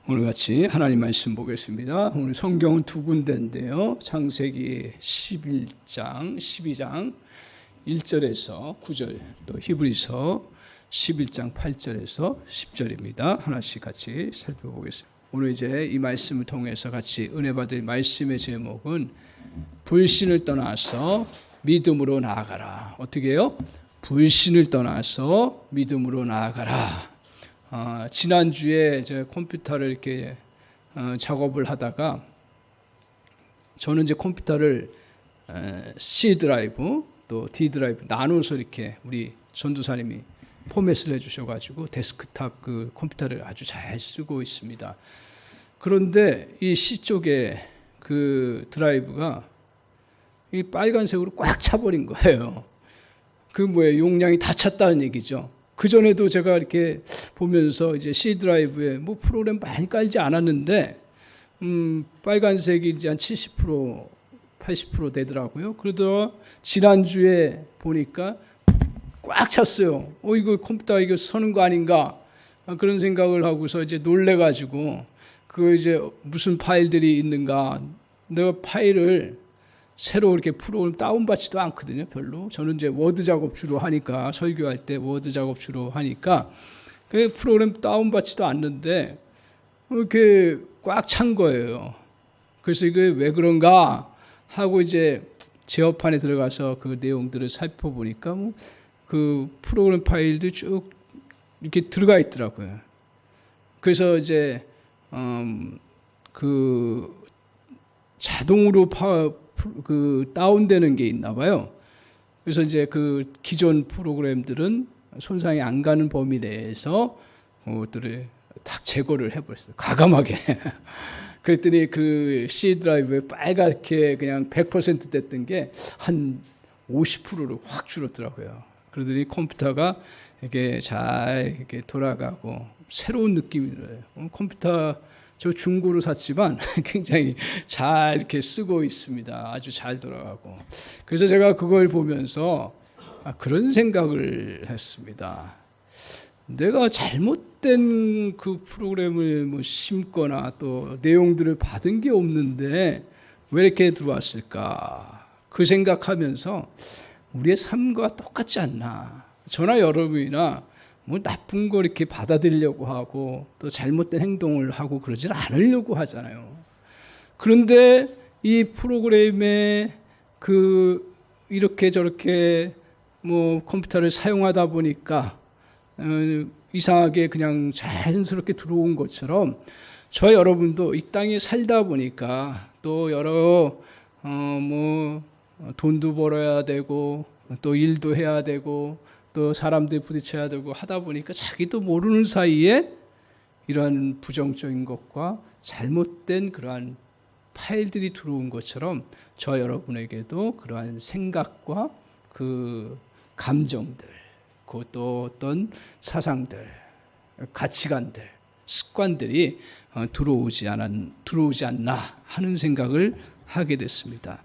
오늘 같이 하나님 말씀 보겠습니다. 오늘 성경은 두 군데인데요. 창세기 11장, 12장 1절에서 9절, 또 히브리서 11장 8절에서 10절입니다. 하나씩 같이 살펴보겠습니다. 오늘 이제 이 말씀을 통해서 같이 은혜 받을 말씀의 제목은 불신을 떠나서 믿음으로 나아가라. 어떻게 해요? 불신을 떠나서 믿음으로 나아가라. 지난주에 제 컴퓨터를 이렇게 작업을 하다가 저는 이제 컴퓨터를 C 드라이브 또 D 드라이브 나눠서 이렇게 우리 전도사님이 포맷을 해주셔가지고 데스크탑 그 컴퓨터를 아주 잘 쓰고 있습니다. 그런데 이 C 쪽에 그 드라이브가 이 빨간색으로 꽉 차버린 거예요. 그 뭐예요? 용량이 다 찼다는 얘기죠. 그 전에도 제가 이렇게 보면서 이제 C 드라이브에 뭐 프로그램 많이 깔지 않았는데 빨간색이 이제 한 70%, 80% 되더라고요. 그러다가 지난주에 보니까 꽉 찼어요. 이거 컴퓨터 이거 서는 거 아닌가? 그런 생각을 하고서 이제 놀래가지고 그 이제 무슨 파일들이 있는가? 내가 파일을 새로 이렇게 프로그램 다운받지도 않거든요, 별로. 저는 이제 워드 작업 주로 하니까, 설교할 때 워드 작업 주로 하니까, 그 프로그램 다운받지도 않는데, 이렇게 꽉 찬 거예요. 그래서 이게 왜 그런가 하고 이제 제어판에 들어가서 그 내용들을 살펴보니까, 그 프로그램 파일들이 쭉 이렇게 들어가 있더라고요. 그래서 이제, 그 자동으로 그 다운되는 게 있나 봐요. 그래서 이제 그 기존 프로그램들은 손상이 안 가는 범위 내에서 그것들을 딱 제거를 해버렸어요. 과감하게. 그랬더니 그 C 드라이브에 빨갛게 그냥 100% 됐던 게 한 50%로 확 줄었더라고요. 그러더니 컴퓨터가 이렇게 잘 이렇게 돌아가고 새로운 느낌이 들어요. 컴퓨터 저 중고로 샀지만 굉장히 잘 이렇게 쓰고 있습니다. 아주 잘 돌아가고. 그래서 제가 그걸 보면서 그런 생각을 했습니다. 내가 잘못된 그 프로그램을 뭐 심거나 또 내용들을 받은 게 없는데 왜 이렇게 들어왔을까? 그 생각하면서 우리의 삶과 똑같지 않나? 저나 여러분이나 뭐 나쁜 거 이렇게 받아들이려고 하고 또 잘못된 행동을 하고 그러질 않으려고 하잖아요. 그런데 이 프로그램에 그 이렇게 저렇게 뭐 컴퓨터를 사용하다 보니까 이상하게 그냥 자연스럽게 들어온 것처럼 저 여러분도 이 땅에 살다 보니까 또 여러 뭐 돈도 벌어야 되고 또 일도 해야 되고 또 사람들 부딪혀야 되고 하다 보니까 자기도 모르는 사이에 이러한 부정적인 것과 잘못된 그러한 파일들이 들어온 것처럼 저 여러분에게도 그러한 생각과 그 감정들, 그것도 어떤 사상들, 가치관들, 습관들이 들어오지 않나 하는 생각을 하게 됐습니다.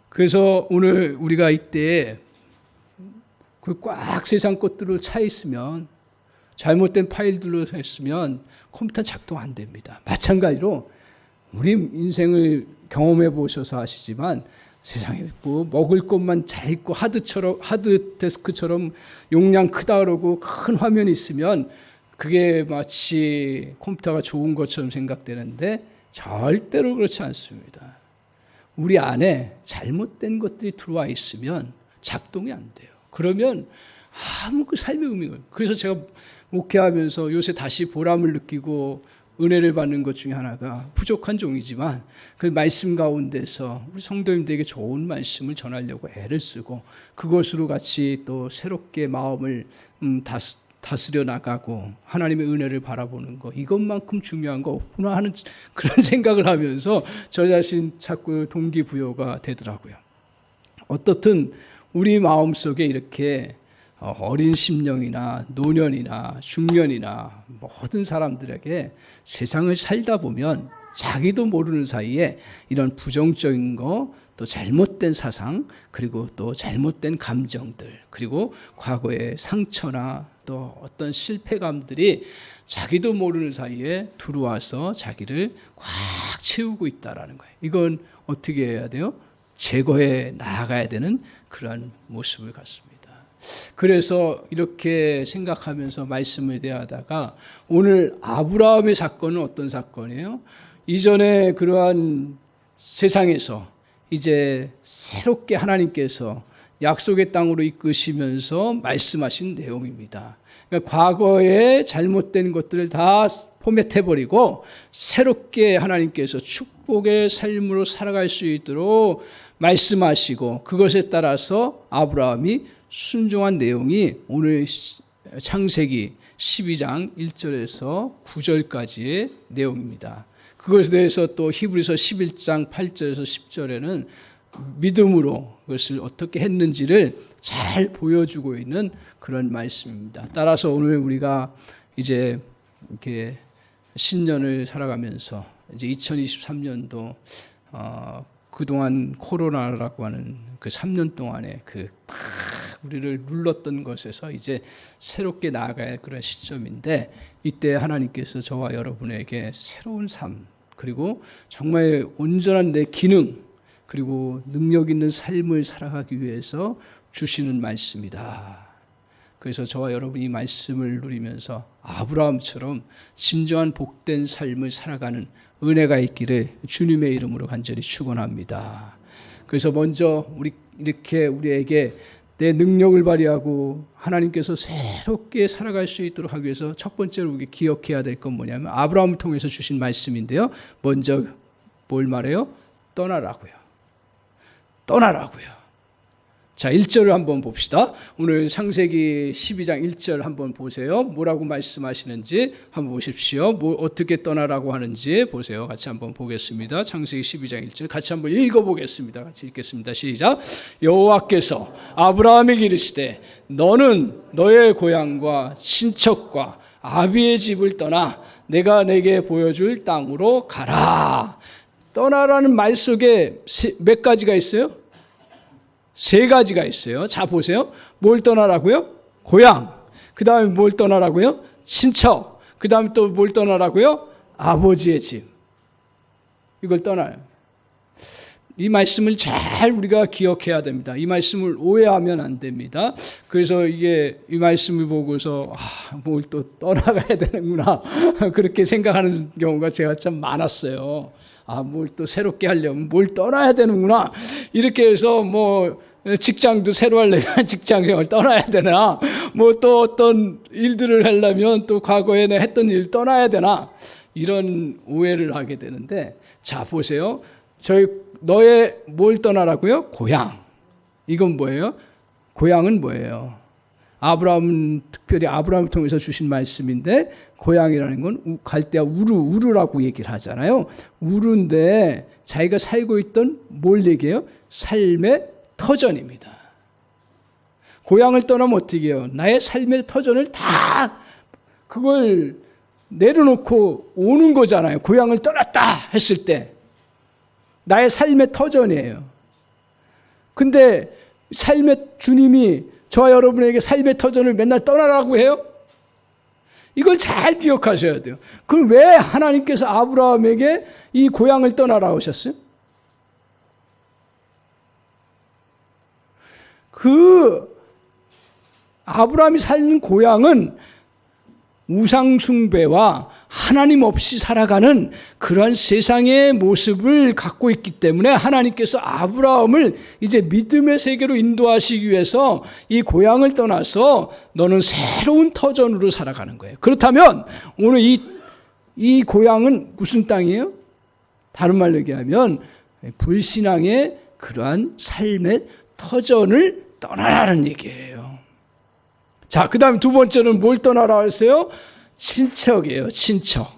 그래서 오늘 우리가 이때 그 꽉 세상 것들로 차 있으면 잘못된 파일들로 했으면 컴퓨터 작동 안 됩니다. 마찬가지로 우리 인생을 경험해 보셔서 아시지만 세상에 뭐 먹을 것만 잘 있고 하드 데스크처럼 용량 크다 그러고 큰 화면이 있으면 그게 마치 컴퓨터가 좋은 것처럼 생각되는데 절대로 그렇지 않습니다. 우리 안에 잘못된 것들이 들어와 있으면 작동이 안 돼요. 그러면 아무 그 삶의 의미가 없어요. 그래서 제가 목회하면서 요새 다시 보람을 느끼고 은혜를 받는 것 중에 하나가 부족한 종이지만 그 말씀 가운데서 우리 성도님들에게 좋은 말씀을 전하려고 애를 쓰고 그것으로 같이 또 새롭게 마음을 다스려 나가고 하나님의 은혜를 바라보는 것, 이것만큼 중요한 거 없구나 하는 그런 생각을 하면서 저 자신 자꾸 동기부여가 되더라고요. 어떻든 우리 마음속에 이렇게 어린 심령이나 노년이나 중년이나 모든 사람들에게 세상을 살다 보면 자기도 모르는 사이에 이런 부정적인 거, 또 잘못된 사상, 그리고 또 잘못된 감정들, 그리고 과거의 상처나 또 어떤 실패감들이 자기도 모르는 사이에 들어와서 자기를 꽉 채우고 있다라는 거예요. 이건 어떻게 해야 돼요? 제거해 나아가야 되는 그러한 모습을 갖습니다. 그래서 이렇게 생각하면서 말씀을 대하다가 오늘 아브라함의 사건은 어떤 사건이에요? 이전에 그러한 세상에서 이제 새롭게 하나님께서 약속의 땅으로 이끄시면서 말씀하신 내용입니다. 그러니까 과거의 잘못된 것들을 다 포맷해버리고 새롭게 하나님께서 축복의 삶으로 살아갈 수 있도록 말씀하시고 그것에 따라서 아브라함이 순종한 내용이 오늘 창세기 12장 1절에서 9절까지의 내용입니다. 그것에 대해서 또 히브리서 11장 8절에서 10절에는 믿음으로 그것을 어떻게 했는지를 잘 보여주고 있는 그런 말씀입니다. 따라서 오늘 우리가 이제 이렇게 신년을 살아가면서 이제 2023년도 그동안 코로나라고 하는 그 3년 동안에 그 우리를 눌렀던 것에서 이제 새롭게 나아가야 할 그런 시점인데 이때 하나님께서 저와 여러분에게 새로운 삶 그리고 정말 온전한 내 기능 그리고 능력 있는 삶을 살아가기 위해서 주시는 말씀이다. 그래서 저와 여러분이 말씀을 누리면서 아브라함처럼 진정한 복된 삶을 살아가는 은혜가 있기를 주님의 이름으로 간절히 축원합니다. 그래서 먼저 우리에게 내 능력을 발휘하고 하나님께서 새롭게 살아갈 수 있도록 하기 위해서 첫 번째로 우리 기억해야 될 건 뭐냐면 아브라함을 통해서 주신 말씀인데요. 먼저 뭘 말해요? 떠나라고요. 떠나라고요. 자, 1절을 한번 봅시다. 오늘 창세기 12장 1절 한번 보세요. 뭐라고 말씀하시는지 한번 보십시오. 어떻게 떠나라고 하는지 보세요. 같이 한번 보겠습니다. 창세기 12장 1절 같이 한번 읽어보겠습니다. 같이 읽겠습니다. 시작. 여호와께서 아브라함에게 이르시되 너는 너의 고향과 친척과 아비의 집을 떠나 내가 내게 보여줄 땅으로 가라. 떠나라는 말 속에 몇 가지가 있어요? 세 가지가 있어요. 자, 보세요. 뭘 떠나라고요? 고향. 그 다음에 뭘 떠나라고요? 친척. 그 다음에 또 뭘 떠나라고요? 아버지의 집. 이걸 떠나요. 이 말씀을 잘 우리가 기억해야 됩니다. 이 말씀을 오해하면 안 됩니다. 그래서 이 말씀을 보고서 뭘 또 떠나가야 되는구나 그렇게 생각하는 경우가 제가 참 많았어요. 뭘 또 새롭게 하려면 뭘 떠나야 되는구나 이렇게 해서 직장도 새로 하려면 직장생활 떠나야 되나 또 어떤 일들을 하려면 또 과거에 내가 했던 일 떠나야 되나 이런 오해를 하게 되는데 자 보세요. 너의 뭘 떠나라고요? 고향. 이건 뭐예요? 고향은 뭐예요? 특별히 아브라함을 통해서 주신 말씀인데 고향이라는 건 갈대아 우르라고 얘기를 하잖아요. 우르인데 자기가 살고 있던 뭘 얘기해요? 삶의 터전입니다. 고향을 떠나면 어떻게 해요? 나의 삶의 터전을 다 그걸 내려놓고 오는 거잖아요. 고향을 떠났다 했을 때 나의 삶의 터전이에요. 근데 삶의 주님이 저와 여러분에게 삶의 터전을 맨날 떠나라고 해요? 이걸 잘 기억하셔야 돼요. 그럼 왜 하나님께서 아브라함에게 이 고향을 떠나라고 하셨어요? 그 아브라함이 살는 고향은 우상 숭배와 하나님 없이 살아가는 그런 세상의 모습을 갖고 있기 때문에 하나님께서 아브라함을 이제 믿음의 세계로 인도하시기 위해서 이 고향을 떠나서 너는 새로운 터전으로 살아가는 거예요. 그렇다면 오늘 이 고향은 무슨 땅이에요? 다른 말로 얘기하면 불신앙의 그러한 삶의 터전을 떠나라는 얘기예요. 자, 그 다음에 두 번째는 뭘 떠나라 했어요? 친척이에요. 친척.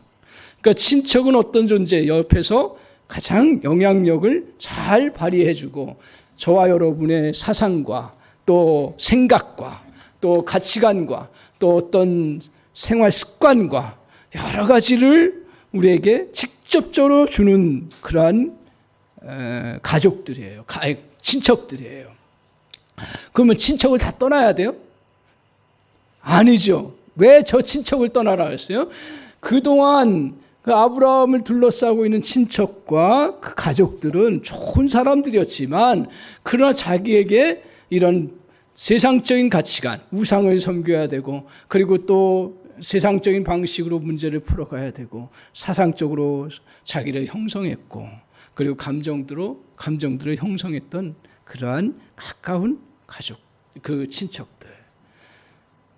그러니까 친척은 어떤 존재? 옆에서 가장 영향력을 잘 발휘해주고 저와 여러분의 사상과 또 생각과 또 가치관과 또 어떤 생활 습관과 여러 가지를 우리에게 직접 직접적으로 주는 그러한 가족들이에요. 친척들이에요. 그러면 친척을 다 떠나야 돼요? 아니죠. 왜 저 친척을 떠나라 했어요? 그동안 그 아브라함을 둘러싸고 있는 친척과 그 가족들은 좋은 사람들이었지만 그러나 자기에게 이런 세상적인 가치관, 우상을 섬겨야 되고 그리고 또 세상적인 방식으로 문제를 풀어가야 되고 사상적으로 자기를 형성했고 그리고 감정들을 형성했던 그러한 가까운 가족, 그 친척들.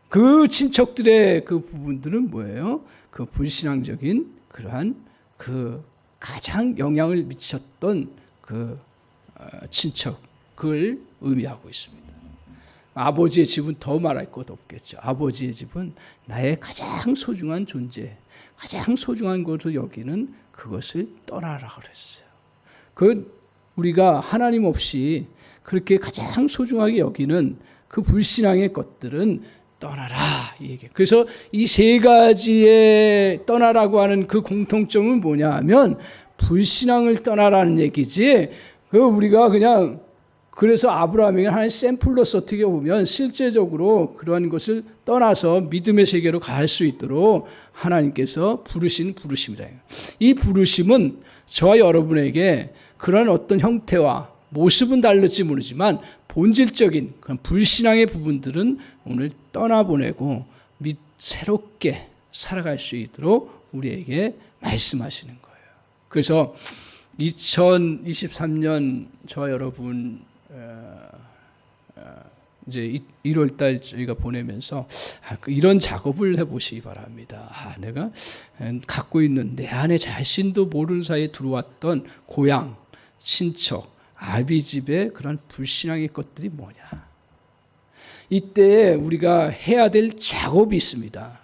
그 친척들의 그 부분들은 뭐예요? 그 불신앙적인 그러한 그 가장 영향을 미쳤던 그 친척을 의미하고 있습니다. 아버지의 집은 더 말할 것 없겠죠. 아버지의 집은 나의 가장 소중한 존재, 가장 소중한 것으로 여기는 그것을 떠나라 그랬어요. 우리가 하나님 없이 그렇게 가장 소중하게 여기는 그 불신앙의 것들은 떠나라 이 얘기. 그래서 이 세 가지의 떠나라고 하는 그 공통점은 뭐냐 하면 불신앙을 떠나라는 얘기지. 우리가 그냥 그래서 아브라함에게 하나의 샘플로서 어떻게 보면 실제적으로 그러한 것을 떠나서 믿음의 세계로 갈 수 있도록 하나님께서 부르신 부르심이다. 이 부르심은 저와 여러분에게 그런 어떤 형태와 모습은 다를지 모르지만 본질적인 그런 불신앙의 부분들은 오늘 떠나보내고 새롭게 살아갈 수 있도록 우리에게 말씀하시는 거예요. 그래서 2023년 저와 여러분 이제 1월달 저희가 보내면서 이런 작업을 해보시기 바랍니다. 내가 갖고 있는 내 안에 자신도 모르는 사이에 들어왔던 고향, 친척, 아비 집의 그런 불신앙의 것들이 뭐냐. 이때 우리가 해야 될 작업이 있습니다.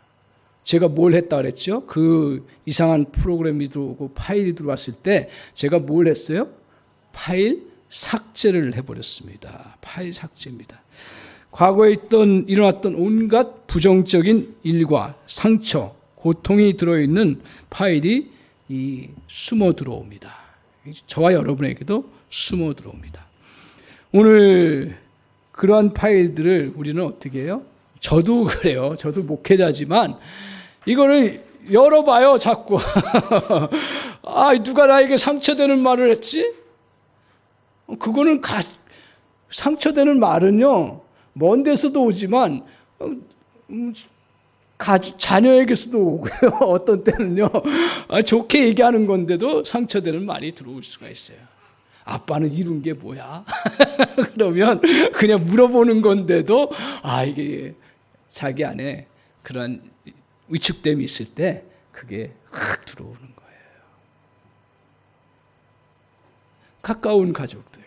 제가 뭘 했다 그랬죠? 그 이상한 프로그램이 들어오고 파일이 들어왔을 때 제가 뭘 했어요? 파일 삭제를 해버렸습니다. 파일 삭제입니다. 과거에 일어났던 온갖 부정적인 일과 상처, 고통이 들어있는 파일이 숨어 들어옵니다. 저와 여러분에게도 숨어 들어옵니다. 오늘 그러한 파일들을 우리는 어떻게 해요? 저도 그래요. 저도 목회자지만 이거를 열어봐요, 자꾸. 누가 나에게 상처되는 말을 했지? 그거는 상처되는 말은요, 먼 데서도 오지만 자녀에게서도 오고요. 어떤 때는요, 좋게 얘기하는 건데도 상처되는 말이 들어올 수가 있어요. 아빠는 이룬 게 뭐야? 그러면 그냥 물어보는 건데도 이게 자기 안에 그런 위축됨이 있을 때 그게 확 들어오는 거예요. 가까운 가족들.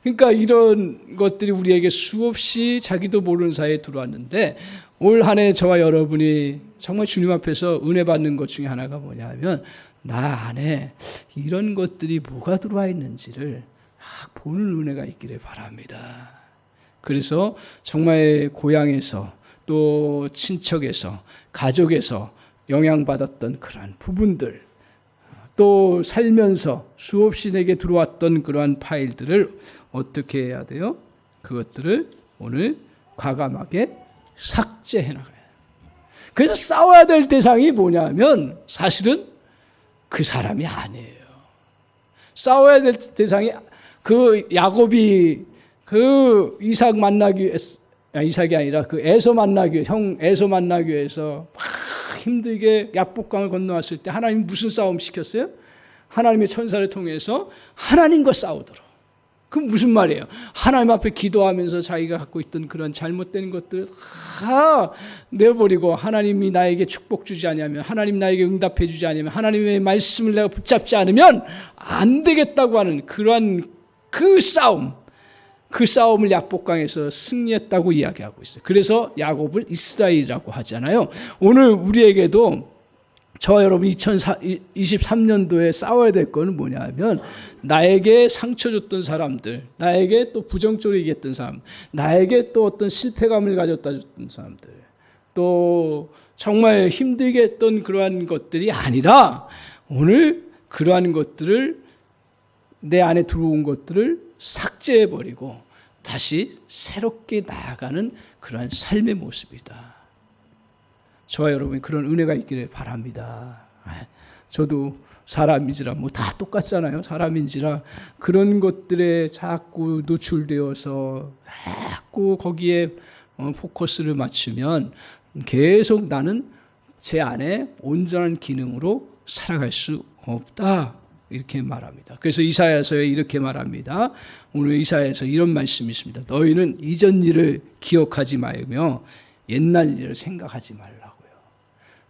그러니까 이런 것들이 우리에게 수없이 자기도 모르는 사이에 들어왔는데 올 한 해 저와 여러분이 정말 주님 앞에서 은혜 받는 것 중에 하나가 뭐냐 하면 나 안에 이런 것들이 뭐가 들어와 있는지를 보는 은혜가 있기를 바랍니다. 그래서 정말 고향에서 또 친척에서 가족에서 영향받았던 그러한 부분들 또 살면서 수없이 내게 들어왔던 그러한 파일들을 어떻게 해야 돼요? 그것들을 오늘 과감하게 삭제해 나가야 돼요. 그래서 싸워야 될 대상이 뭐냐면 사실은 그 사람이 아니에요. 싸워야 될 대상이 그 야곱이 그 이삭 만나기 위해서 이삭이 아니라 그 에서 만나기 위해 형 에서 만나기 위해서 막 힘들게 야복강을 건너왔을 때 하나님 무슨 싸움 시켰어요? 하나님의 천사를 통해서 하나님과 싸우도록. 그 무슨 말이에요? 하나님 앞에 기도하면서 자기가 갖고 있던 그런 잘못된 것들을 다 내버리고 하나님이 나에게 축복 주지 않으면 하나님 나에게 응답해 주지 않으면 하나님의 말씀을 내가 붙잡지 않으면 안 되겠다고 하는 그러한 그 싸움을 야복강에서 승리했다고 이야기하고 있어요. 그래서 야곱을 이스라엘이라고 하잖아요. 오늘 우리에게도 저와 여러분 2023년도에 싸워야 될 거는 뭐냐 하면 나에게 상처 줬던 사람들, 나에게 또 부정적으로 얘기했던 사람, 나에게 또 어떤 실패감을 가졌다 줬던 사람들, 또 정말 힘들게 했던 그러한 것들이 아니라 오늘 그러한 것들을 내 안에 들어온 것들을 삭제해버리고 다시 새롭게 나아가는 그러한 삶의 모습이다. 저와 여러분이 그런 은혜가 있기를 바랍니다. 저도 사람인지라 뭐 다 똑같잖아요. 사람인지라 그런 것들에 자꾸 노출되어서 자꾸 거기에 포커스를 맞추면 계속 나는 제 안에 온전한 기능으로 살아갈 수 없다. 이렇게 말합니다. 그래서 이사야서에 이렇게 말합니다. 오늘 이사야서 이런 말씀이 있습니다. 너희는 이전 일을 기억하지 말며 옛날 일을 생각하지 말라고요.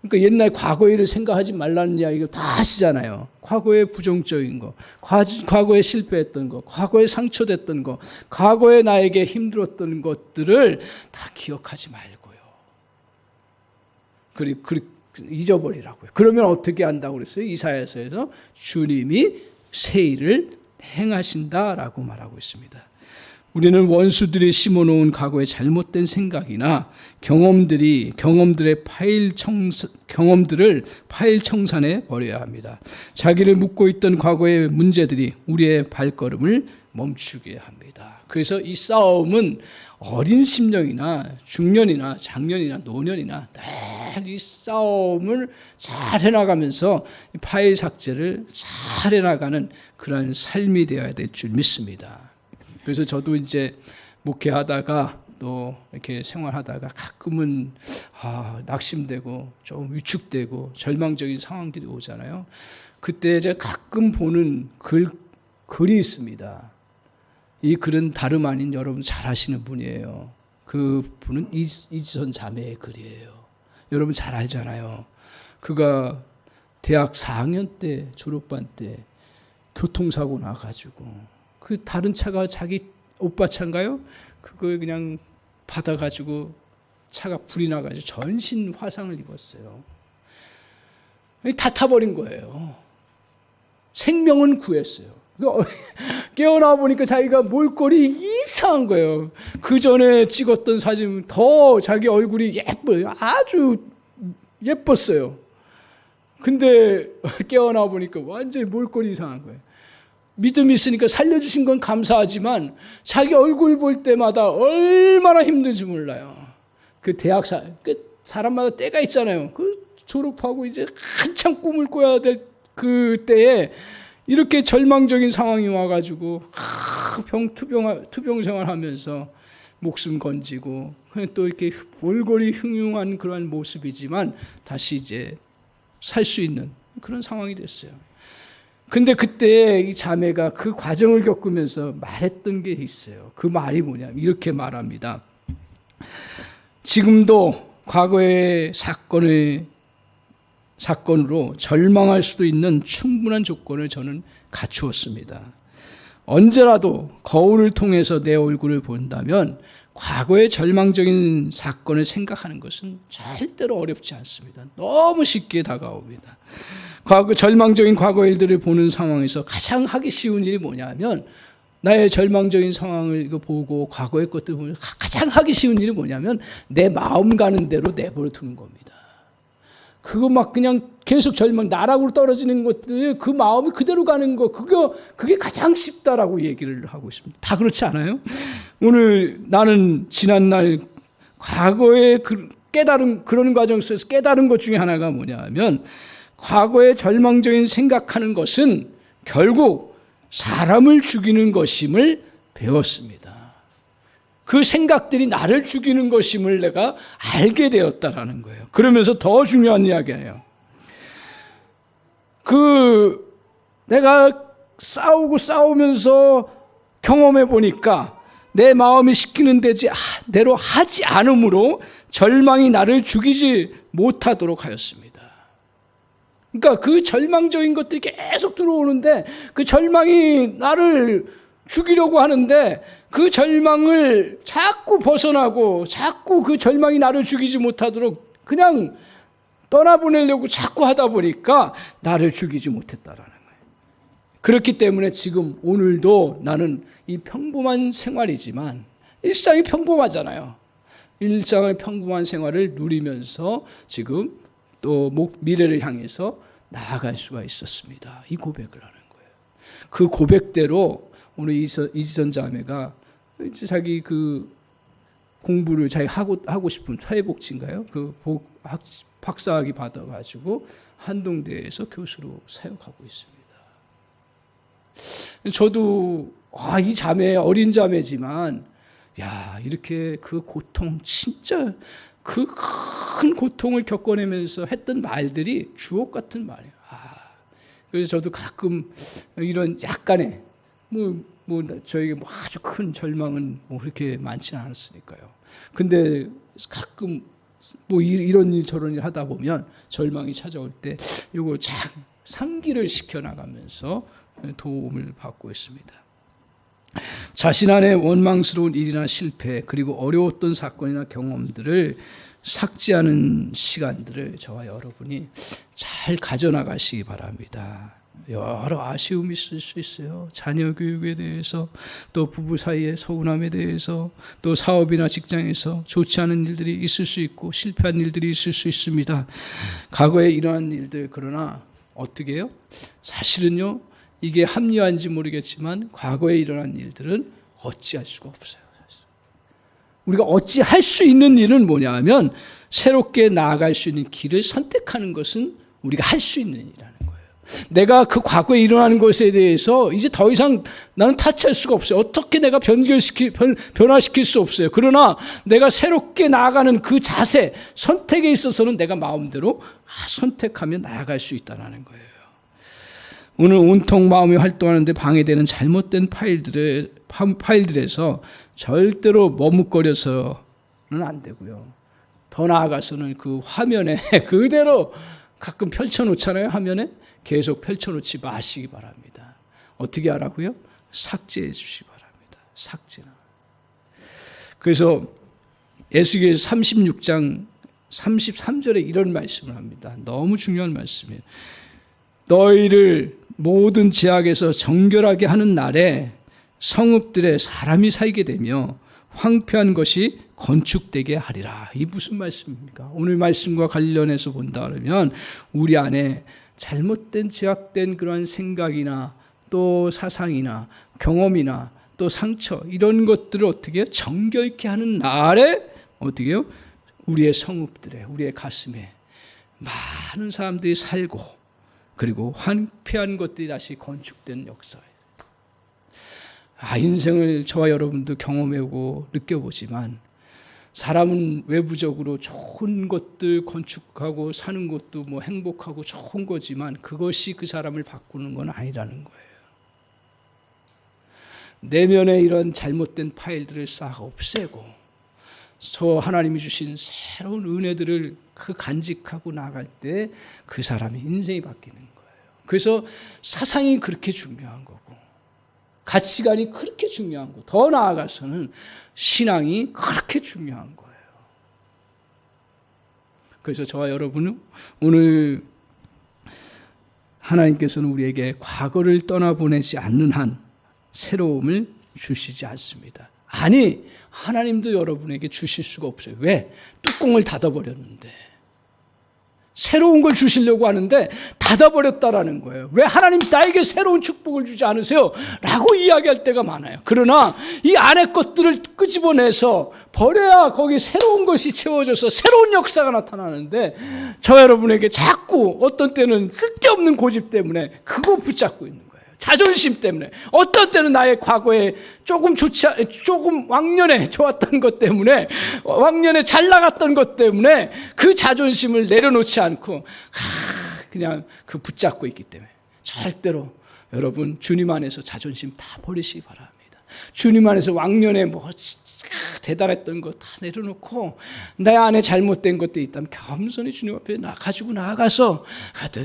그러니까 옛날 과거의 일을 생각하지 말라는 이야기가 다 하시잖아요. 과거에 부정적인 거, 과거에 실패했던 거, 과거에 상처됐던 거, 과거에 나에게 힘들었던 것들을 다 기억하지 말고요. 그리고 잊어버리라고요. 그러면 어떻게 한다고 그랬어요? 이사야서에서 주님이 새 일을 행하신다라고 말하고 있습니다. 우리는 원수들이 심어놓은 과거의 잘못된 생각이나 경험들을 파일청산해 버려야 합니다. 자기를 묶고 있던 과거의 문제들이 우리의 발걸음을 멈추게 합니다. 그래서 이 싸움은 어린 심령이나 중년이나 장년이나 노년이나 늘 이 싸움을 잘 해나가면서 파일 삭제를 잘 해나가는 그런 삶이 되어야 될 줄 믿습니다. 그래서 저도 이제 목회하다가 또 이렇게 생활하다가 가끔은 낙심되고 좀 위축되고 절망적인 상황들이 오잖아요. 그때 제가 가끔 보는 글이 있습니다. 이 글은 다름 아닌 여러분 잘 아시는 분이에요. 그 분은 이지선 자매의 글이에요. 여러분 잘 알잖아요. 그가 대학 4학년 때 졸업반 때 교통사고 나가지고 그 다른 차가 자기 오빠 차인가요? 그걸 그냥 받아가지고 차가 불이 나가지고 전신 화상을 입었어요. 다 타버린 거예요. 생명은 구했어요. 깨어나 보니까 자기가 몰골이 이상한 거예요. 그 전에 찍었던 사진은 더 자기 얼굴이 예뻐요. 아주 예뻤어요. 근데 깨어나 보니까 완전히 몰골이 이상한 거예요. 믿음이 있으니까 살려주신 건 감사하지만 자기 얼굴 볼 때마다 얼마나 힘든지 몰라요. 그 사람마다 때가 있잖아요. 그 졸업하고 이제 한참 꿈을 꿔야 될 그때에 이렇게 절망적인 상황이 와가지고 투병 생활하면서 목숨 건지고 또 이렇게 골골이 흉흉한 그런 모습이지만 다시 이제 살 수 있는 그런 상황이 됐어요. 근데 그때 이 자매가 그 과정을 겪으면서 말했던 게 있어요. 그 말이 뭐냐면 이렇게 말합니다. 지금도 과거의 사건으로 절망할 수도 있는 충분한 조건을 저는 갖추었습니다. 언제라도 거울을 통해서 내 얼굴을 본다면 과거의 절망적인 사건을 생각하는 것은 절대로 어렵지 않습니다. 너무 쉽게 다가옵니다. 절망적인 과거 일들을 보는 상황에서 가장 하기 쉬운 일이 뭐냐면 나의 절망적인 상황을 보고 과거의 것들을 보면 가장 하기 쉬운 일이 뭐냐면 내 마음 가는 대로 내버려 두는 겁니다. 그거 막 그냥 계속 나락으로 떨어지는 것들 그 마음이 그대로 가는 거 그게 가장 쉽다라고 얘기를 하고 있습니다. 다 그렇지 않아요? 오늘 나는 지난날 과거의 그런 과정 속에서 깨달은 것 중에 하나가 뭐냐면 과거의 절망적인 생각하는 것은 결국 사람을 죽이는 것임을 배웠습니다. 그 생각들이 나를 죽이는 것임을 내가 알게 되었다라는 거예요. 그러면서 더 중요한 이야기예요. 내가 싸우면서 경험해 보니까 내 마음이 시키는 대로 하지 않으므로 절망이 나를 죽이지 못하도록 하였습니다. 그러니까 그 절망적인 것들이 계속 들어오는데 그 절망이 나를 죽이려고 하는데 그 절망을 자꾸 벗어나고 자꾸 그 절망이 나를 죽이지 못하도록 그냥 떠나보내려고 자꾸 하다 보니까 나를 죽이지 못했다라는 거예요. 그렇기 때문에 지금 오늘도 나는 이 평범한 생활이지만 일상이 평범하잖아요. 일상의 평범한 생활을 누리면서 지금 또 미래를 향해서 나아갈 수가 있었습니다. 이 고백을 하는 거예요. 그 고백대로 오늘 이지선 자매가 자기 그 공부를 자기 하고 싶은 사회복지인가요? 그 박사학위 받아가지고 한동대에서 교수로 사역하고 있습니다. 저도 이 자매 어린 자매지만 이렇게 그 고통 진짜 그 큰 고통을 겪어내면서 했던 말들이 주옥 같은 말이에요. 그래서 저도 가끔 이런 약간의 저에게 아주 큰 절망은 그렇게 많지는 않았으니까요. 근데 가끔 이런 일 저런 일 하다 보면 절망이 찾아올 때 이거 상기를 시켜나가면서 도움을 받고 있습니다. 자신 안에 원망스러운 일이나 실패 그리고 어려웠던 사건이나 경험들을 삭제하는 시간들을 저와 여러분이 잘 가져나가시기 바랍니다. 여러 아쉬움이 있을 수 있어요. 자녀 교육에 대해서, 또 부부 사이의 서운함에 대해서, 또 사업이나 직장에서 좋지 않은 일들이 있을 수 있고 실패한 일들이 있을 수 있습니다. 과거에 일어난 일들, 그러나 어떻게 해요? 사실은요, 이게 합리화인지 모르겠지만 과거에 일어난 일들은 어찌할 수가 없어요. 사실. 우리가 어찌할 수 있는 일은 뭐냐 하면 새롭게 나아갈 수 있는 길을 선택하는 것은 우리가 할 수 있는 일이라는 거예요. 내가 그 과거에 일어나는 것에 대해서 이제 더 이상 나는 타치할 수가 없어요. 어떻게 내가 변화시킬 수 없어요. 그러나 내가 새롭게 나아가는 그 자세, 선택에 있어서는 내가 마음대로 선택하며 나아갈 수 있다는 거예요. 오늘 온통 마음이 활동하는데 방해되는 잘못된 파일들에서 절대로 머뭇거려서는 안 되고요. 더 나아가서는 그 화면에 그대로 가끔 펼쳐놓잖아요. 화면에 계속 펼쳐놓지 마시기 바랍니다. 어떻게 하라고요? 삭제해 주시기 바랍니다. 삭제나. 그래서 에스겔 36장 33절에 이런 말씀을 합니다. 너무 중요한 말씀이에요. 너희를 모든 죄악에서 정결하게 하는 날에 성읍들에 사람이 살게 되며 황폐한 것이 건축되게 하리라. 이 무슨 말씀입니까? 오늘 말씀과 관련해서 본다 그러면 우리 안에 잘못된 죄악된 그러한 생각이나 또 사상이나 경험이나 또 상처 이런 것들을 어떻게 해요? 정결케 하는 날에 어떻게 해요? 우리의 성읍들에 우리의 가슴에 많은 사람들이 살고 그리고 황폐한 것들이 다시 건축된 역사예요. 인생을 저와 여러분도 경험해보고 느껴보지만 사람은 외부적으로 좋은 것들 건축하고 사는 것도 행복하고 좋은 거지만 그것이 그 사람을 바꾸는 건 아니라는 거예요. 내면에 이런 잘못된 파일들을 싹 없애고 저 하나님이 주신 새로운 은혜들을 간직하고 나갈 때 그 사람의 인생이 바뀌는 거예요. 그래서 사상이 그렇게 중요한 거고 가치관이 그렇게 중요한 거고 더 나아가서는 신앙이 그렇게 중요한 거예요. 그래서 저와 여러분은 오늘 하나님께서는 우리에게 과거를 떠나보내지 않는 한 새로움을 주시지 않습니다. 아니, 하나님도 여러분에게 주실 수가 없어요. 왜? 뚜껑을 닫아버렸는데. 새로운 걸 주시려고 하는데 닫아버렸다라는 거예요. 왜 하나님 나에게 새로운 축복을 주지 않으세요? 라고 이야기할 때가 많아요. 그러나 이 안에 것들을 끄집어내서 버려야 거기 새로운 것이 채워져서 새로운 역사가 나타나는데 저 여러분에게 자꾸 어떤 때는 쓸데없는 고집 때문에 그거 붙잡고 있는 거예요. 자존심 때문에 어떤 때는 나의 과거에 조금 왕년에 좋았던 것 때문에 왕년에 잘 나갔던 것 때문에 그 자존심을 내려놓지 않고 그냥 그 붙잡고 있기 때문에 절대로 여러분 주님 안에서 자존심 다 버리시기 바랍니다. 주님 안에서 왕년에 대단했던 거 다 내려놓고 내 안에 잘못된 것들이 있다면 겸손히 주님 앞에 가지고 나아가서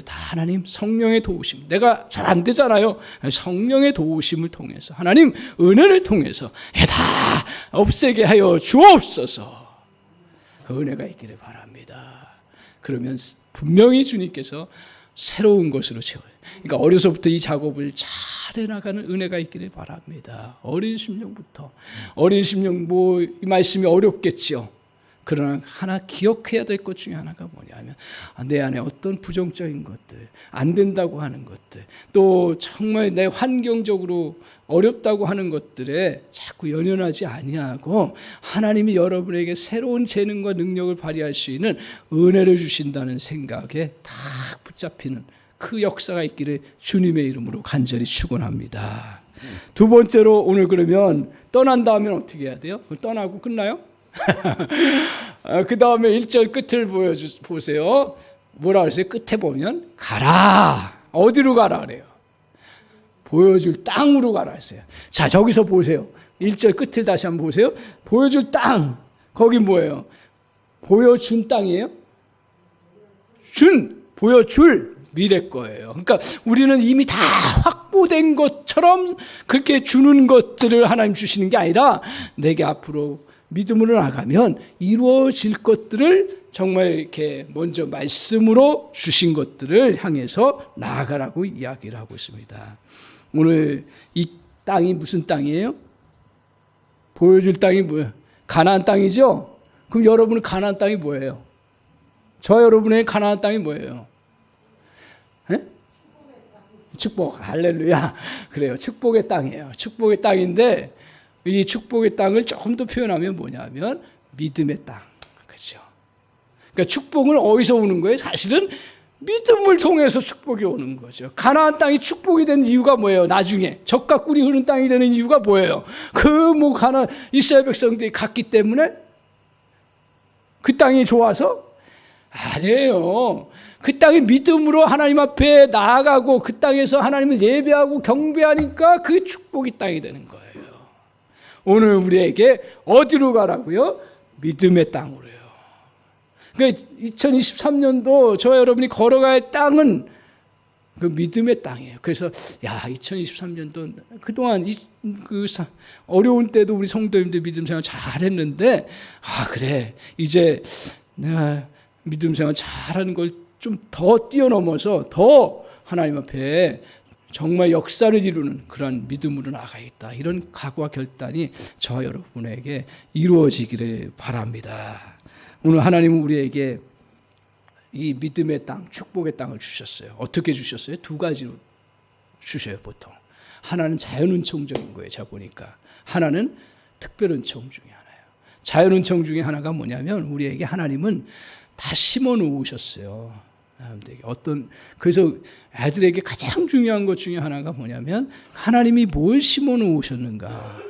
다 하나님 성령의 도우심, 내가 잘 안 되잖아요. 성령의 도우심을 통해서 하나님 은혜를 통해서 다 없애게 하여 주옵소서. 그 은혜가 있기를 바랍니다. 그러면 분명히 주님께서 새로운 것으로 채워요. 그러니까 어려서부터 이 작업을 잘 해나가는 은혜가 있기를 바랍니다. 어린 심령부터. 어린 심령 이 말씀이 어렵겠죠. 그러나 하나 기억해야 될 것 중에 하나가 뭐냐면 내 안에 어떤 부정적인 것들, 안 된다고 하는 것들, 또 정말 내 환경적으로 어렵다고 하는 것들에 자꾸 연연하지 아니하고 하나님이 여러분에게 새로운 재능과 능력을 발휘할 수 있는 은혜를 주신다는 생각에 딱 붙잡히는 그 역사가 있기를 주님의 이름으로 간절히 축원합니다. 두 번째로 오늘 그러면 떠난 다음에 어떻게 해야 돼요? 떠나고 끝나요? 그 다음에 1절 끝을 보세요. 뭐라 그랬어요? 끝에 보면 가라. 어디로 가라 그래요? 보여줄 땅으로 가라 했어요. 자, 저기서 보세요. 1절 끝을 다시 한번 보세요. 보여줄 땅. 거기 뭐예요? 보여준 땅이에요? 보여줄 미래 거예요. 그러니까 우리는 이미 다 확보된 것처럼 그렇게 주는 것들을 하나님 주시는 게 아니라 내게 앞으로 믿음으로 나가면 이루어질 것들을 정말 이렇게 먼저 말씀으로 주신 것들을 향해서 나아가라고 이야기를 하고 있습니다. 오늘 이 땅이 무슨 땅이에요? 보여줄 땅이 뭐예요? 가나안 땅이죠? 그럼 여러분은 가나안 땅이 뭐예요? 저 여러분의 가나안 땅이 뭐예요? 에? 축복, 할렐루야. 그래요. 축복의 땅이에요. 축복의 땅인데 이 축복의 땅을 조금 더 표현하면 뭐냐면 믿음의 땅. 그렇죠? 그러니까 축복은 어디서 오는 거예요? 사실은 믿음을 통해서 축복이 오는 거죠. 가나안 땅이 축복이 된 이유가 뭐예요? 나중에 적과 꿀이 흐르는 땅이 되는 이유가 뭐예요? 이스라엘 백성들이 갔기 때문에 그 땅이 좋아서? 아니에요. 그 땅이 믿음으로 하나님 앞에 나아가고 그 땅에서 하나님을 예배하고 경배하니까 그 축복이 땅이 되는 거예요. 오늘 우리에게 어디로 가라고요? 믿음의 땅으로요. 그러니까 2023년도 저와 여러분이 걸어갈 할 땅은 그 믿음의 땅이에요. 그래서 2023년도 그동안 어려운 때도 우리 성도님들 믿음 생활 잘했는데 그래 이제 내가 믿음 생활 잘하는 걸 좀 더 뛰어넘어서 더 하나님 앞에 정말 역사를 이루는 그런 믿음으로 나가겠다. 이런 각오와 결단이 저와 여러분에게 이루어지기를 바랍니다. 오늘 하나님은 우리에게 이 믿음의 땅, 축복의 땅을 주셨어요. 어떻게 주셨어요? 두 가지로 주셔요, 보통. 하나는 자연은총적인 거예요, 제가 보니까. 하나는 특별은총 중에 하나예요. 자연은총 중에 하나가 뭐냐면 우리에게 하나님은 다 심어 놓으셨어요. 그래서 애들에게 가장 중요한 것 중에 하나가 뭐냐면 하나님이 뭘 심어 놓으셨는가.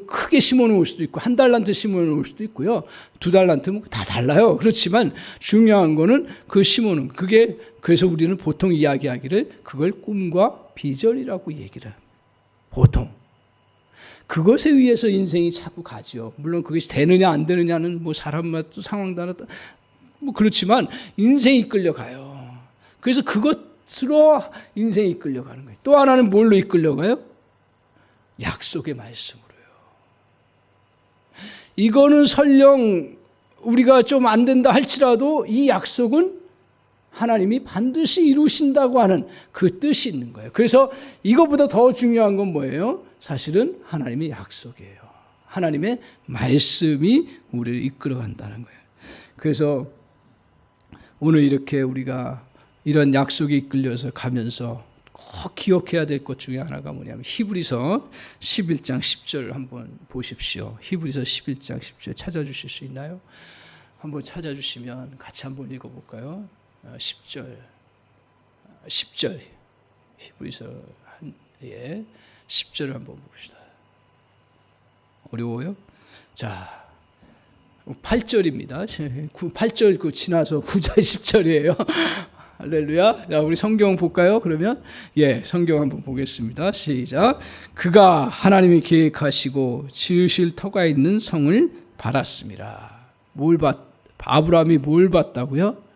크게 심어 놓을 수도 있고, 1달란트 심어 놓을 수도 있고요. 2달란트 다 달라요. 그렇지만 중요한 거는 그 심어 놓은, 그래서 우리는 보통 이야기하기를 그걸 꿈과 비전이라고 얘기를 해요. 보통. 그것에 의해서 인생이 자꾸 가죠. 물론 그것이 되느냐 안 되느냐는 사람마다 상황마다 그렇지만 인생이 이끌려가요. 그래서 그것으로 인생이 이끌려가는 거예요. 또 하나는 뭘로 이끌려가요? 약속의 말씀으로요. 이거는 설령 우리가 좀 안 된다 할지라도 이 약속은 하나님이 반드시 이루신다고 하는 그 뜻이 있는 거예요. 그래서 이거보다 더 중요한 건 뭐예요? 사실은 하나님의 약속이에요. 하나님의 말씀이 우리를 이끌어간다는 거예요. 그래서 오늘 이렇게 우리가 이런 약속에 이끌려서 가면서 꼭 기억해야 될 것 중에 하나가 뭐냐면 히브리서 11장 10절 한번 보십시오. 히브리서 11장 10절 찾아주실 수 있나요? 한번 찾아주시면 같이 한번 읽어볼까요? 10절 히브리서 10절을 한번 봅시다. 어려워요? 자, 8절입니다. 8절 지나서 9절 10절이에요. 할렐루야. 자, 우리 성경 볼까요? 그러면 성경 한번 보겠습니다. 시작. 그가 하나님이 계획하시고 지으실 터가 있는 성을 받았습니다. 아브라함이 뭘 받다고요?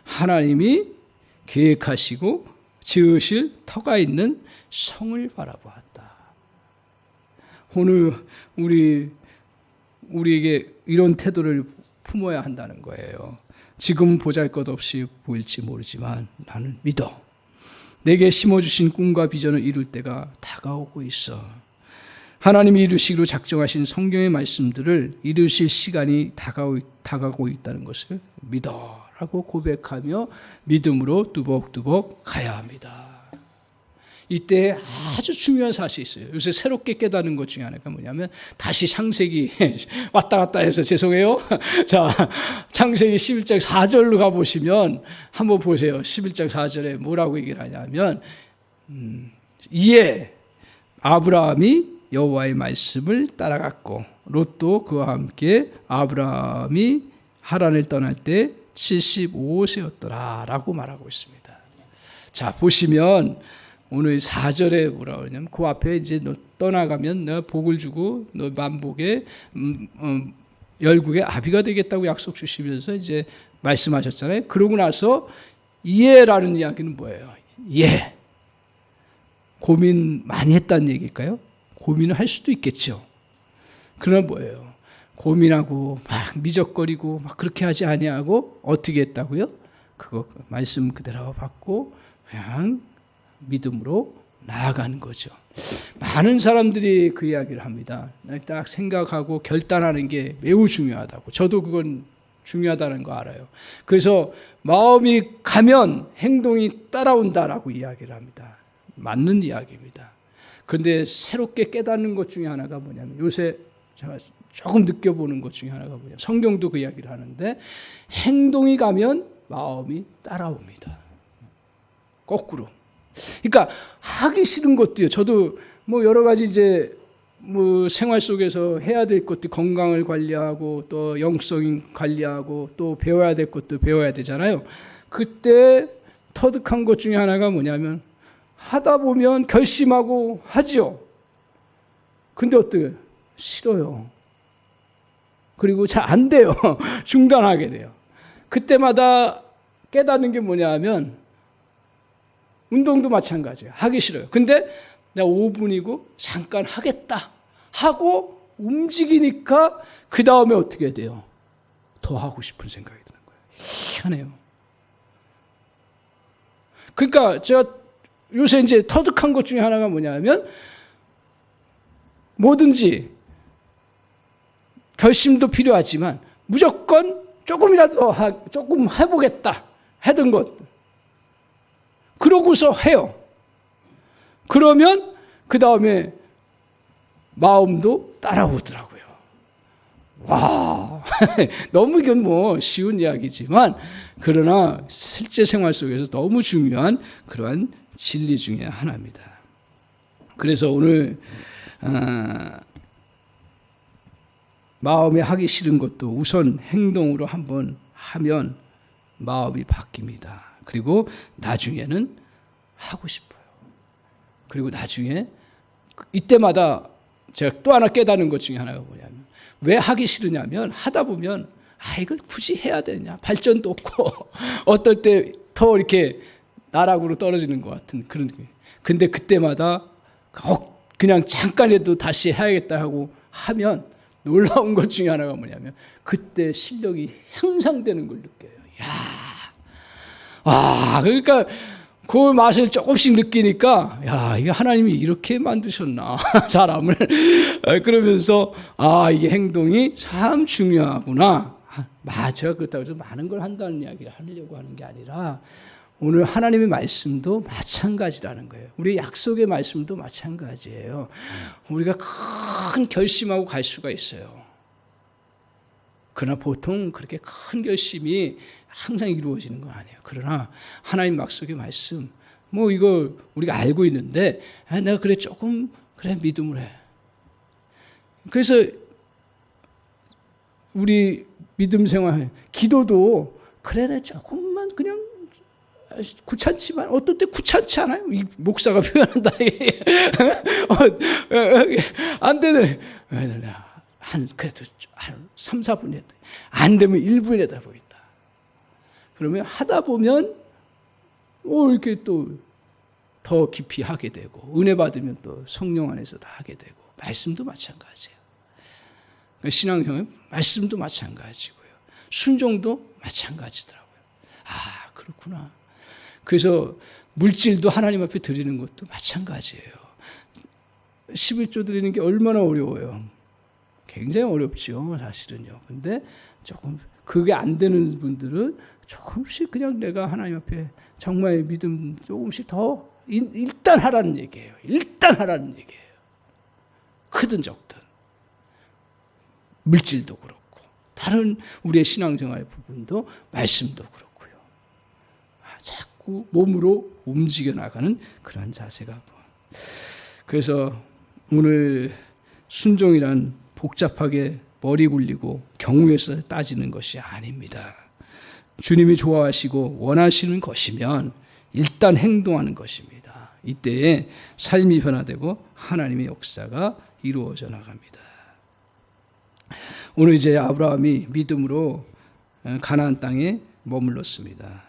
하나님이 계획하시고 지으실 터가 있는 성을 바라보았다. 오늘 우리에게 이런 태도를 품어야 한다는 거예요. 지금 보잘것없이 보일지 모르지만 나는 믿어. 내게 심어주신 꿈과 비전을 이룰 때가 다가오고 있어. 하나님이 이루시기로 작정하신 성경의 말씀들을 이루실 시간이 다가오고 있다는 것을 믿어라고 고백하며 믿음으로 뚜벅뚜벅 가야 합니다. 이때 아주 중요한 사실이 있어요. 요새 새롭게 깨닫는 것 중에 하나가 뭐냐면 다시 창세기 왔다 갔다 해서 죄송해요. 자, 창세기 11장 4절로 가보시면 한번 보세요. 11장 4절에 뭐라고 얘기를 하냐면 이에 아브라함이 여호와의 말씀을 따라갔고 롯도 그와 함께 아브라함이 하란을 떠날 때 75세였더라 라고 말하고 있습니다. 자, 보시면 오늘 4절에 뭐라 그러냐면 그 앞에 이제 너 떠나가면 내가 복을 주고 너 만복에 열국의 아비가 되겠다고 약속 주시면서 이제 말씀하셨잖아요. 그러고 나서 예라는 이야기는 뭐예요? 예. 고민 많이 했다는 얘기일까요? 고민을 할 수도 있겠죠. 그러나 뭐예요? 고민하고 막 미적거리고 막 그렇게 하지 아니하고 어떻게 했다고요? 그거 말씀 그대로 받고 그냥 믿음으로 나아가는 거죠. 많은 사람들이 그 이야기를 합니다. 딱 생각하고 결단하는 게 매우 중요하다고. 저도 그건 중요하다는 거 알아요. 그래서 마음이 가면 행동이 따라온다라고 이야기를 합니다. 맞는 이야기입니다. 그런데 새롭게 깨닫는 것 중에 하나가 뭐냐면 요새 제가 조금 느껴보는 것 중에 하나가 뭐냐면 성경도 그 이야기를 하는데 행동이 가면 마음이 따라옵니다. 거꾸로. 그러니까 하기 싫은 것도요. 저도 뭐 여러 가지 이제 뭐 생활 속에서 해야 될 것도 건강을 관리하고 또 영성 관리하고 또 배워야 될 것도 배워야 되잖아요. 그때 터득한 것 중에 하나가 뭐냐면 하다 보면 결심하고 하지요. 근데 어때요? 싫어요. 그리고 잘 안 돼요. 중단하게 돼요. 그때마다 깨닫는 게 뭐냐 하면 운동도 마찬가지예요. 하기 싫어요. 근데 내가 5분이고 잠깐 하겠다 하고 움직이니까 그 다음에 어떻게 돼요? 더 하고 싶은 생각이 드는 거예요. 희한해요. 그러니까 제가 요새 이제 터득한 것 중에 하나가 뭐냐면 뭐든지 결심도 필요하지만 무조건 조금이라도 더 조금 해보겠다 하던 것 그러고서 해요. 그러면 그 다음에 마음도 따라오더라고요. 와, 너무 이건 뭐 쉬운 이야기지만 그러나 실제 생활 속에서 너무 중요한 그러한 진리 중에 하나입니다. 그래서 오늘 마음에 하기 싫은 것도 우선 행동으로 한번 하면 마음이 바뀝니다. 그리고 나중에는 하고 싶어요. 그리고 나중에 이때마다 제가 또 하나 깨닫는 것 중에 하나가 뭐냐면 왜 하기 싫으냐면 하다 보면 이걸 굳이 해야 되냐 발전도 없고 어떨 때 더 이렇게 나락으로 떨어지는 것 같은 그런 게. 근데 그때마다 그냥 잠깐이라도 다시 해야겠다 하고 하면 놀라운 것 중에 하나가 뭐냐면 그때 실력이 향상되는 걸 느껴요. 그러니까 그 맛을 조금씩 느끼니까 이게 하나님이 이렇게 만드셨나 사람을 그러면서 이게 행동이 참 중요하구나. 제가 그렇다고 해서 많은 걸 한다는 이야기를 하려고 하는 게 아니라 오늘 하나님의 말씀도 마찬가지라는 거예요. 우리 약속의 말씀도 마찬가지예요. 우리가 큰 결심하고 갈 수가 있어요. 그러나 보통 그렇게 큰 결심이 항상 이루어지는 건 아니에요. 그러나 하나님 약속의 말씀, 뭐 이거 우리가 알고 있는데 내가 그래 조금 그래 믿음을 해. 그래서 우리 믿음 생활, 기도도 그래 조금만 그냥 귀찮지만 어떨 때 귀찮지 않아요? 이 목사가 표현한다. 안 되네. 그래도 한 3, 4분 했다. 안 되면 1분 했다 보겠다. 그러면 하다 보면 이렇게 또 더 깊이 하게 되고 은혜 받으면 또 성령 안에서 다 하게 되고 말씀도 마찬가지예요. 신앙형은 말씀도 마찬가지고요. 순종도 마찬가지더라고요. 그렇구나. 그래서 물질도 하나님 앞에 드리는 것도 마찬가지예요. 11조 드리는 게 얼마나 어려워요. 굉장히 어렵죠, 사실은요. 근데 조금 그게 안 되는 분들은 조금씩 그냥 내가 하나님 앞에 정말 믿음 조금씩 더 일단 하라는 얘기예요. 일단 하라는 얘기예요. 크든 적든. 물질도 그렇고 다른 우리의 신앙생활 부분도 말씀도 그렇고요. 자꾸 몸으로 움직여 나가는 그러한 자세가. 그래서 오늘 순종이란 복잡하게 머리 굴리고 경우에서 따지는 것이 아닙니다. 주님이 좋아하시고 원하시는 것이면 일단 행동하는 것입니다. 이때에 삶이 변화되고 하나님의 역사가 이루어져 나갑니다. 오늘 이제 아브라함이 믿음으로 가나안 땅에 머물렀습니다.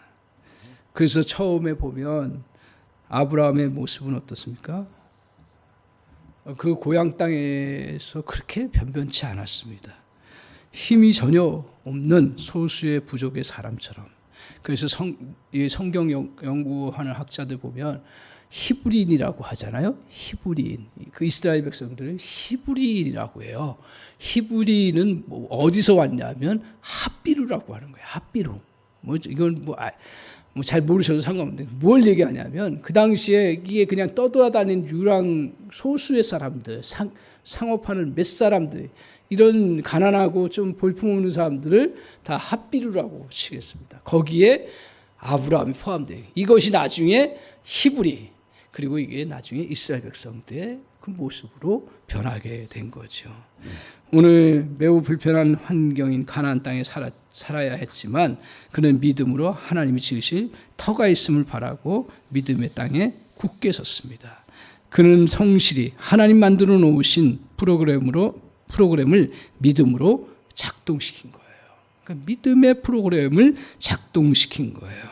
그래서 처음에 보면 아브라함의 모습은 어떻습니까? 그 고향 땅에서 그렇게 변변치 않았습니다. 힘이 전혀 없는 소수의 부족의 사람처럼. 그래서 성경 연구하는 학자들 보면 히브리인이라고 하잖아요. 히브리인. 그 이스라엘 백성들은 히브리인이라고 해요. 히브리인은 뭐 어디서 왔냐면 핫비루라고 하는 거예요. 핫비루. 이건 잘 모르셔도 상관없는데 뭘 얘기하냐면 그 당시에 이게 그냥 떠돌아다니는 유랑 소수의 사람들, 상업하는 몇 사람들, 이런 가난하고 좀 볼품없는 사람들을 다 핫비루라고 치겠습니다. 거기에 아브라함이 포함돼요. 이것이 나중에 히브리, 그리고 이게 나중에 이스라엘 백성들의 그 모습으로 변하게 된 거죠. 오늘 매우 불편한 환경인 가나안 땅에 살아야 했지만 그는 믿음으로 하나님이 지으실 터가 있음을 바라고 믿음의 땅에 굳게 섰습니다. 그는 성실히 하나님 만들어 놓으신 프로그램을 믿음으로 작동시킨 거예요. 그러니까 믿음의 프로그램을 작동시킨 거예요.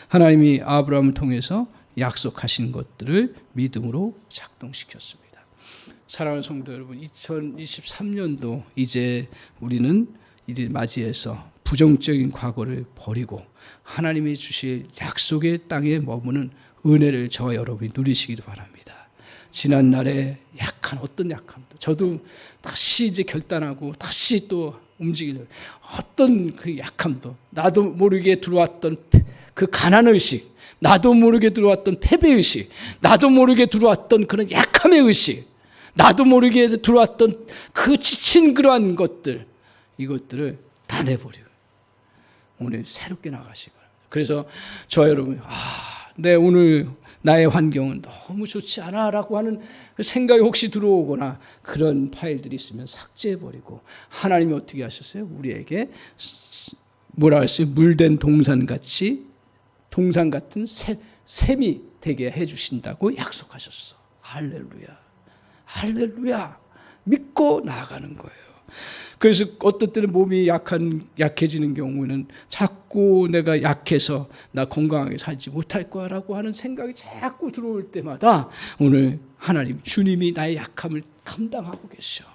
하나님이 아브라함을 통해서 약속하신 것들을 믿음으로 작동시켰습니다. 사랑하는 성도 여러분, 2023년도 이제 우리는 이를 맞이해서 부정적인 과거를 버리고 하나님이 주실 약속의 땅에 머무는 은혜를 저와 여러분이 누리시기를 바랍니다. 지난날에 어떤 약함도 저도 다시 이제 결단하고 다시 또 움직이는 어떤 그 약함도, 나도 모르게 들어왔던 그 가난의식, 나도 모르게 들어왔던 패배의식, 나도 모르게 들어왔던 그런 약함의 의식, 나도 모르게 들어왔던 그 지친 그러한 것들, 이것들을 다 내버리고 오늘 새롭게 나가시기 바랍니다. 그래서 저 여러분, 오늘 나의 환경은 너무 좋지 않아 라고 하는 생각이 혹시 들어오거나 그런 파일들이 있으면 삭제해버리고, 하나님이 어떻게 하셨어요? 우리에게 뭐라 했어요? 물된 동산 같은 샘이 되게 해주신다고 약속하셨어. 할렐루야. 할렐루야. 믿고 나아가는 거예요. 그래서 어떤 때는 몸이 약해지는 경우는 자꾸 내가 약해서 나 건강하게 살지 못할 거라고 하는 생각이 자꾸 들어올 때마다 오늘 하나님, 주님이 나의 약함을 감당하고 계셔.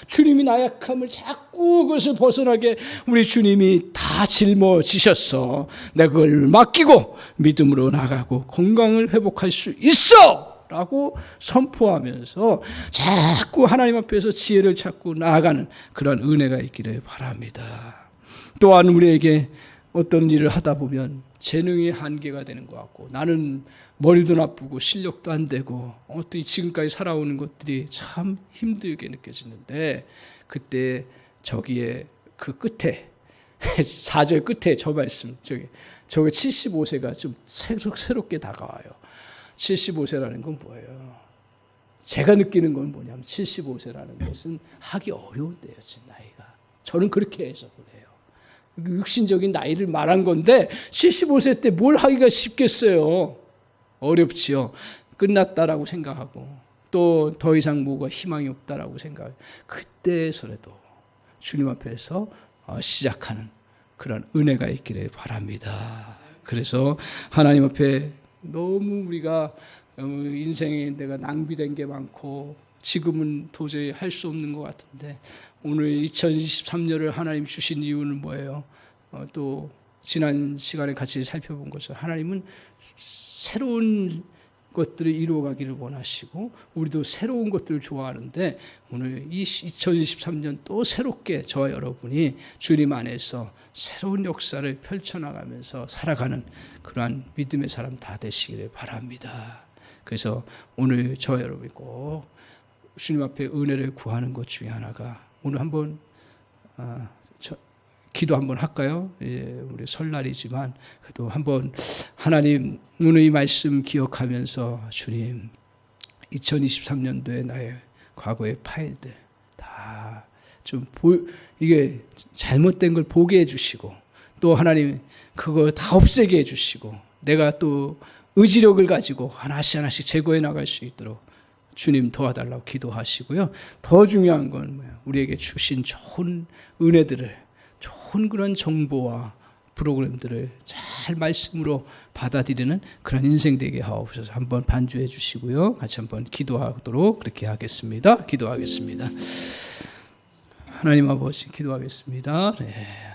주님이 나의 약함을 자꾸 그것을 벗어나게 우리 주님이 다 짊어지셨어. 내가 그걸 맡기고 믿음으로 나가고 건강을 회복할 수 있어 라고 선포하면서 자꾸 하나님 앞에서 지혜를 찾고 나아가는 그런 은혜가 있기를 바랍니다. 또한 우리에게 어떤 일을 하다 보면 재능이 한계가 되는 것 같고, 나는 머리도 나쁘고 실력도 안 되고 어떻게 지금까지 살아오는 것들이 참 힘들게 느껴지는데, 그때 저기에 그 끝에 4절 끝에 저 말씀, 저게 75세가 좀 새롭게 다가와요. 75세라는 건 뭐예요? 제가 느끼는 건 뭐냐면 75세라는 것은 하기 어려운데요, 제 나이가. 저는 그렇게 해서 그래요. 육신적인 나이를 말한 건데 75세 때 뭘 하기가 쉽겠어요. 어렵지요. 끝났다라고 생각하고 또 더 이상 뭐가 희망이 없다라고 생각해요. 그때서라도 주님 앞에서 시작하는 그런 은혜가 있기를 바랍니다. 그래서 하나님 앞에 너무 우리가 인생에 내가 낭비된 게 많고 지금은 도저히 할 수 없는 것 같은데, 오늘 2023년을 하나님 주신 이유는 뭐예요? 또 지난 시간에 같이 살펴본 것은 하나님은 새로운 것들을 이루어가기를 원하시고 우리도 새로운 것들을 좋아하는데 오늘 이 2023년 또 새롭게 저와 여러분이 주님 안에서 새로운 역사를 펼쳐나가면서 살아가는 그러한 믿음의 사람 다 되시기를 바랍니다. 그래서 오늘 저와 여러분이 꼭 주님 앞에 은혜를 구하는 것 중에 하나가 오늘 한번 기도 한번 할까요? 예, 우리 설날이지만 그래도 한번 하나님 오늘 이 말씀 기억하면서 주님 2023년도에 나의 과거의 파일들 다 좀 이게 잘못된 걸 보게 해주시고 또 하나님 그거 다 없애게 해주시고 내가 또 의지력을 가지고 하나씩 하나씩 제거해 나갈 수 있도록 주님 도와달라고 기도하시고요. 더 중요한 건 뭐예요? 우리에게 주신 좋은 은혜들을 좋은 그런 정보와 프로그램들을 잘 말씀으로 받아들이는 그런 인생 되게 하옵소서. 한번 반주해 주시고요. 같이 한번 기도하도록 그렇게 하겠습니다. 기도하겠습니다. 하나님 아버지 기도하겠습니다. 네.